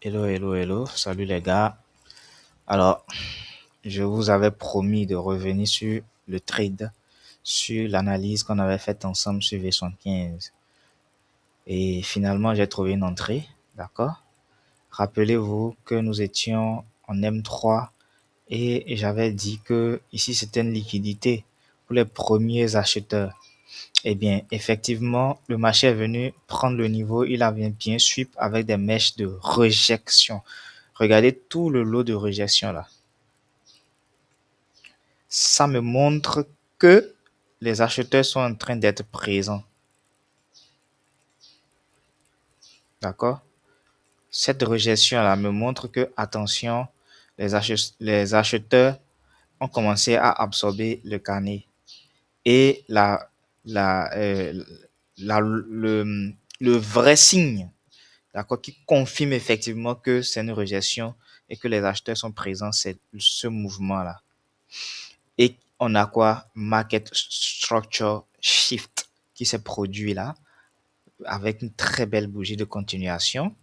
Hello, hello, hello. Salut les gars. Alors, je vous avais promis de revenir sur le trade, sur l'analyse qu'on avait faite ensemble sur V75. Et finalement, j'ai trouvé une entrée. D'accord? Rappelez-vous que nous étions en M3 et j'avais dit que ici c'était une liquidité pour les premiers acheteurs. Eh bien, effectivement, le marché est venu prendre le niveau. Il avait bien sweep avec des mèches de rejection. Regardez tout le lot de rejection là. Ça me montre que les acheteurs sont en train d'être présents. D'accord? Cette rejection-là me montre que, attention, les acheteurs ont commencé à absorber le carnet. Et la, euh, le vrai signe, d'accord, qui confirme effectivement que c'est une rejection et que les acheteurs sont présents, c'est ce mouvement-là. Et on a quoi? Market Structure Shift qui s'est produit là avec une très belle bougie de continuation.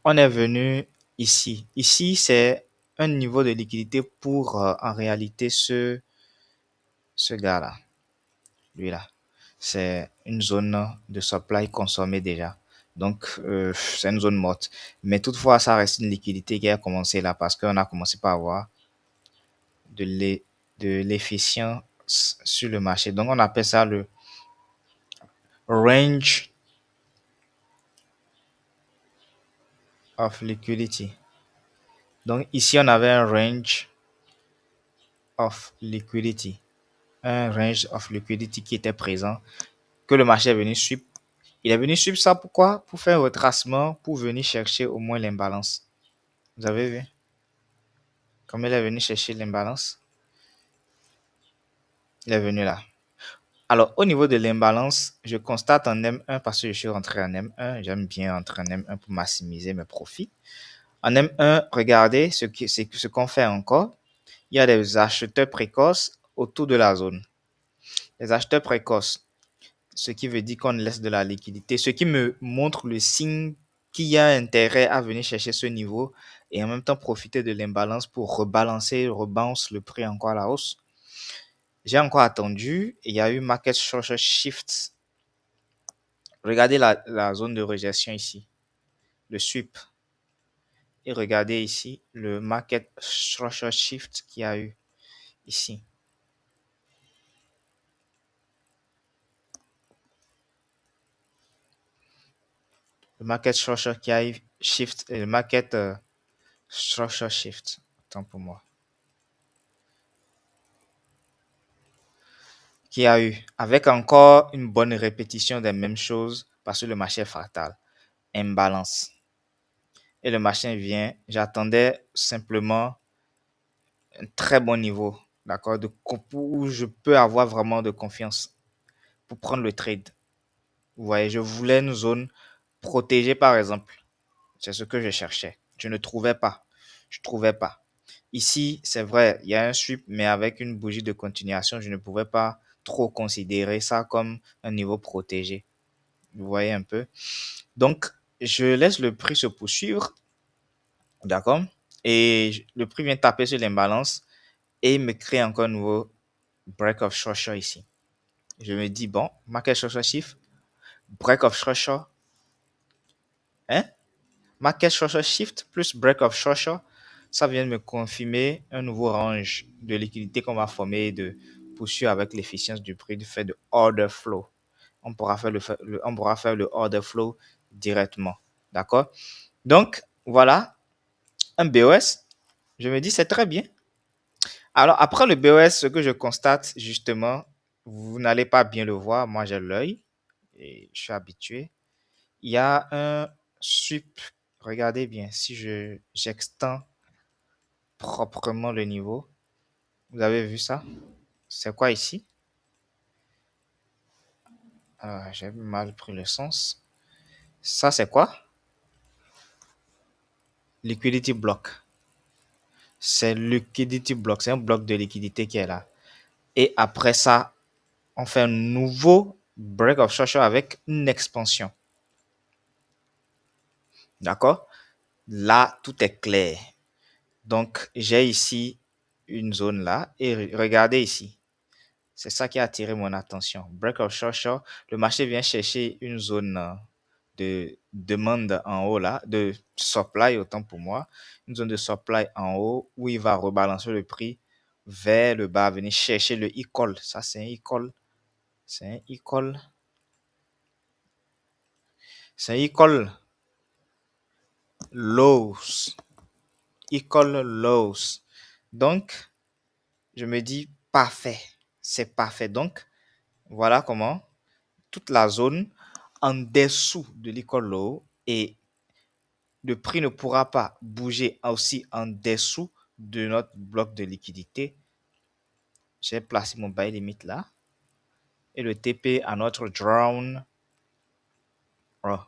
On est venu ici. Ici, c'est un niveau de liquidité pour en réalité ce gars-là. Lui là. C'est une zone de supply consommée déjà. Donc, c'est une zone morte. Mais toutefois, ça reste une liquidité qui a commencé là parce qu'on a commencé par avoir de l'efficience sur le marché. Donc, on appelle ça le range of liquidity. Donc, ici, on avait un range of liquidity. Un range of liquidity qui était présent, que le marché est venu suivre. Il est venu suivre ça pourquoi? Pour faire un retracement, pour venir chercher au moins l'imbalance. Vous avez vu? Comme il est venu chercher l'imbalance, il est venu là. Alors, au niveau de l'imbalance, je constate en M1 parce que je suis rentré en M1. J'aime bien entrer en M1 pour maximiser mes profits. En M1, regardez ce qu'on fait encore. Il y a des acheteurs précoces autour de la zone. Les acheteurs précoces, ce qui veut dire qu'on laisse de la liquidité, ce qui me montre le signe qu'il y a intérêt à venir chercher ce niveau et en même temps profiter de l'imbalance pour rebalancer, rebalance le prix encore à la hausse. J'ai encore attendu et il y a eu Market Structure Shift. Regardez la zone de rejection ici, le sweep. Et regardez ici le Market Structure Shift qu'il y a eu ici. Le Market Structure qui a eu Shift et le Market Structure Shift. Attends pour moi. Qui a eu, avec encore une bonne répétition des mêmes choses, parce que le marché est fractal, imbalance. Et le marché vient, j'attendais simplement un très bon niveau, d'accord, où je peux avoir vraiment de confiance pour prendre le trade. Vous voyez, je voulais une zone protégée, par exemple. C'est ce que je cherchais. Je ne trouvais pas. Je trouvais pas. Ici, c'est vrai, il y a un sweep, mais avec une bougie de continuation, je ne pouvais pas trop considérer ça comme un niveau protégé. Vous voyez un peu. Donc, je laisse le prix se poursuivre. D'accord? Et le prix vient taper sur l'imbalance et me crée encore un nouveau break of structure ici. Je me dis, bon, market structure shift, break of structure, hein? Market structure shift plus break of structure, ça vient de me confirmer un nouveau range de liquidité qu'on va former de poursuivre avec l'efficience du prix du fait de order flow. On pourra faire le order flow directement. D'accord? Donc, voilà, un BOS. Je me dis, c'est très bien. Alors, après le BOS, ce que je constate, justement, vous n'allez pas bien le voir. Moi, j'ai l'œil et je suis habitué. Il y a un sweep. Regardez bien, si j'extends proprement le niveau, vous avez vu ça? C'est quoi ici? Alors, j'ai mal pris le sens. Ça, c'est quoi? Liquidity block. C'est liquidity block. C'est un bloc de liquidité qui est là. Et après ça, on fait un nouveau break of structure avec une expansion. D'accord? Là, tout est clair. Donc, j'ai ici une zone là et regardez ici. C'est ça qui a attiré mon attention. Break of short short, le marché vient chercher une zone de demande en haut là, de supply autant pour moi, une zone de supply en haut où il va rebalancer le prix vers le bas, venir chercher le e-call. Ça, c'est un e-call. C'est un e-call. C'est un e-call lows. E-call lows. Donc, je me dis parfait. C'est parfait. Donc, voilà comment toute la zone en dessous de l'école low et le prix ne pourra pas bouger aussi en dessous de notre bloc de liquidité. J'ai placé mon buy limit là et le TP à notre drone. Oh,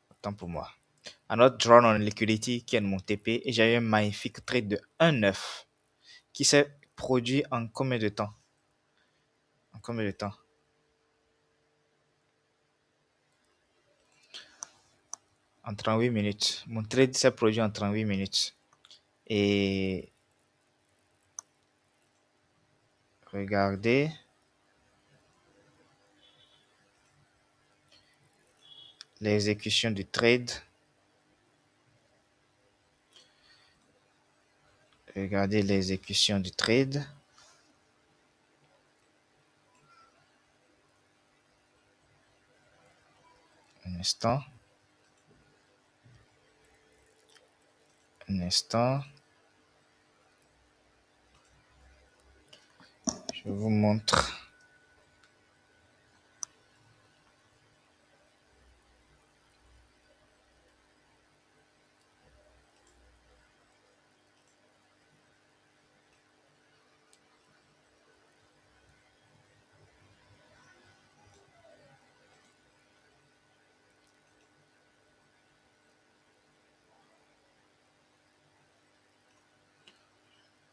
autant pour moi. À notre drone on liquidity qui est mon TP et j'ai eu un magnifique trade de 1,9 qui s'est produit en combien de temps? En combien de temps? En 38 minutes. Mon trade s'est produit en 38 minutes. Et regardez l'exécution du trade. Regardez l'exécution du trade. Un instant. Un instant. Je vous montre.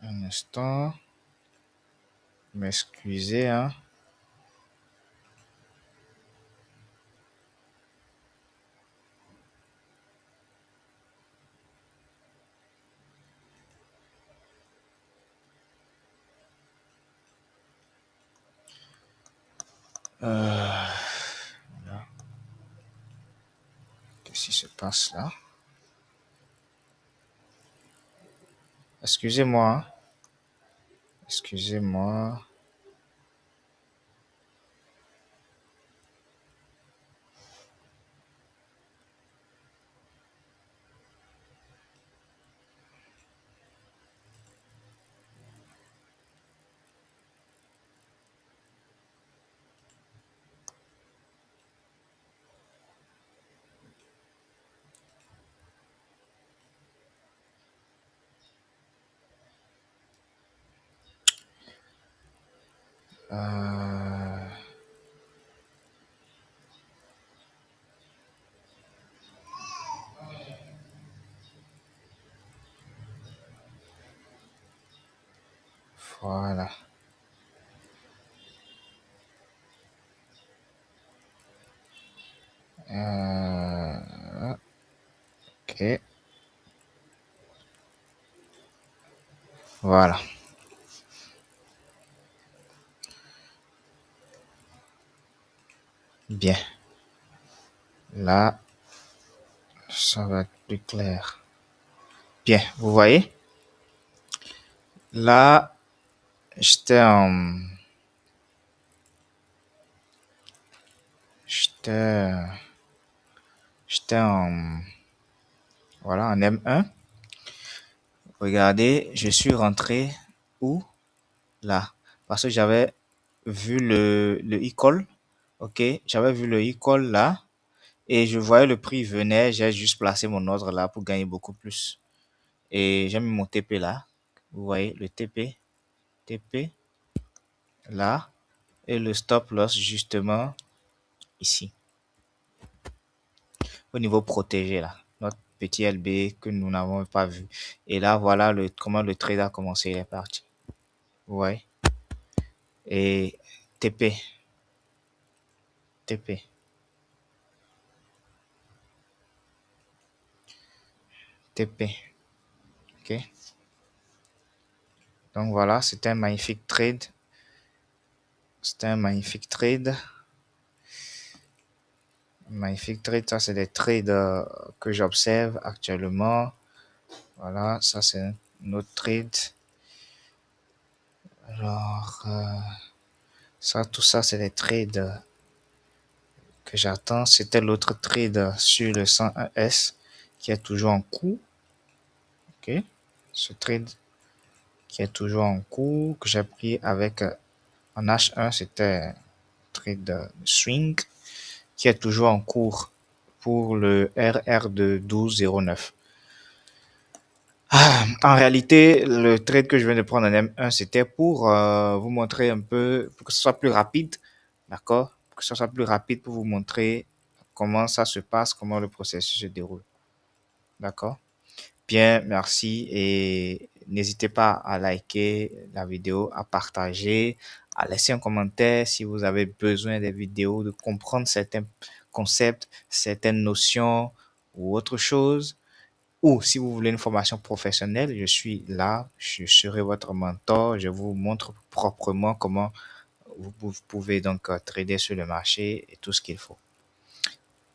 Un instant. M'excusez, hein. Qu'est-ce qui se passe là? Excusez-moi, hein. Excusez-moi. Euh, voilà. Ok. Voilà. Bien. Là, ça va être plus clair. Bien. Vous voyez? Là, j'étais en... J'étais... J'étais en... Voilà, en M1. Regardez, je suis rentré où? Là. Parce que j'avais vu le e-call. Ok, j'avais vu le e-call là. Et je voyais le prix venait. J'ai juste placé mon ordre là pour gagner beaucoup plus. Et j'ai mis mon TP là. Vous voyez le TP. TP là. Et le stop loss justement ici. Au niveau protégé là. Notre petit LB que nous n'avons pas vu. Et là, voilà comment le trade a commencé. Il est parti. Vous voyez. Et TP. TP. TP. OK. Donc voilà, c'était un magnifique trade. C'était un magnifique trade. Magnifique trade. Ça, c'est des trades que j'observe actuellement. Voilà, ça, c'est un autre trade. Alors, ça, tout ça, c'est des trades que j'attends. C'était l'autre trade sur le 101S qui est toujours en cours. OK. Ce trade qui est toujours en cours, que j'ai pris avec en H1, c'était un trade de swing qui est toujours en cours pour le RR de 12,09. En réalité, le trade que je viens de prendre en M1, c'était pour vous montrer un peu, pour que ce soit plus rapide, d'accord? Pour que ce soit plus rapide pour vous montrer comment ça se passe, comment le processus se déroule, d'accord? Bien, merci et n'hésitez pas à liker la vidéo, à partager, à laisser un commentaire si vous avez besoin des vidéos, de comprendre certains concepts, certaines notions ou autre chose. Ou si vous voulez une formation professionnelle, je suis là, je serai votre mentor, je vous montre proprement comment vous pouvez donc trader sur le marché et tout ce qu'il faut.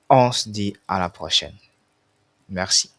On se dit à la prochaine. Merci.